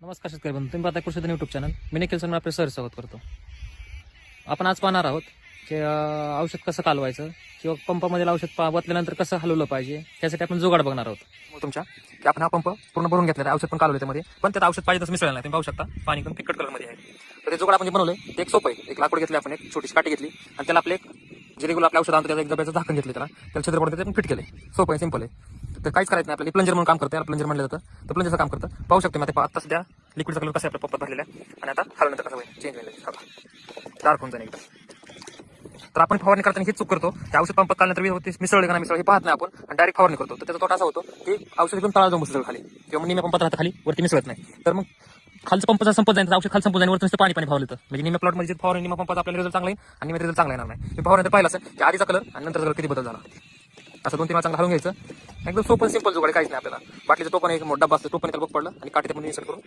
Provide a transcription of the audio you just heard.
नमस्कार शेतकरी बंधू, तुम्ही पाहता कृषी यूट्यूब चॅनल. मी निखिल सर आपले सर स्वागत करतो. आपण आज पाहणार आहोत की औषध कसं कालवायचं किंवा पंपामधील औषध वतल्यानंतर कसं हलवलं पाहिजे, त्यासाठी आपण जुगाड बघणार आहोत. तुमच्या की आपण हा पंप पूर्ण भरून घेतलेला आहे, औषध पण कालवलं त्यामध्ये, पण त्यात औषध पाहिजे तसं मिसळलं नाही. तुम्ही पाहू शकता पाणी पण फिकट कलरमध्ये आहे. तर ते जुगाड आपण जे बनवलंय ते एक सोपं आहे. एक लाकूड घेतले आपण, एक छोटीशी काठी घेतली आणि त्याला आपले जे रेग्युलर आपलं औषध आणतो त्याचं एक डब्याचं झाकण घेतलं, त्याला छिद्र पडतं, ते पण फिट केले. सोपं आहे, सिंपल आहे. तर काहीच करायचं नाही आपल्याला. प्लंजर म्हणून काम करतं, याला प्लंजर म्हणलं जातं. तर प्लंजरचं काम करतं. पाहू शकतो मी आता सध्या लिक्विडचा कलर कसा आहे आपल्या पंपात भरलेला आहे आणि आता हलवण्याचं कसं होईल, चेंज होईल, डार्क होऊन जाईल एकदम. तर आपण फवारणी करताना हेच चूक करतो की औषध पंपात काढल्यानंतर मिसळले का नाही मिसळ हे पाहत नाही आपण आणि डायरेक्ट फवारणी करतो. तर त्याचा तोटा असा होतो की औषध घेऊन तळा जाऊन मिसळ खाली किंवा मग निम्या पंपात राहतं खाली, वरती मिसळत नाही. तर मग खालचं पंपाचा संपत जाईल, औषध खाली संपत जाईल, वरती पाणी फवारलं तर म्हणजे निम्या प्लॉटमध्ये फवारणी निम्या पंपात आपल्याला रिझल्ट चांगला येईल आणि निम्या रिझल्ट चांगला येणार नाही. मी फवारणी पाहिलं असेल की आधीचा कलर आणि नंतरचा कलर किती बदल झाला. असं 2-3 वेळा चांगलं हलवून घ्यायचं. एकदम सोपं सिंपल जुगाड, काहीच नाही आपल्याला. बाटलीचं टोपण एक मोठा डब्बा असतो, टोपण त्याला बघ पडलं आणि काठी ते पण इन्सर्ट करून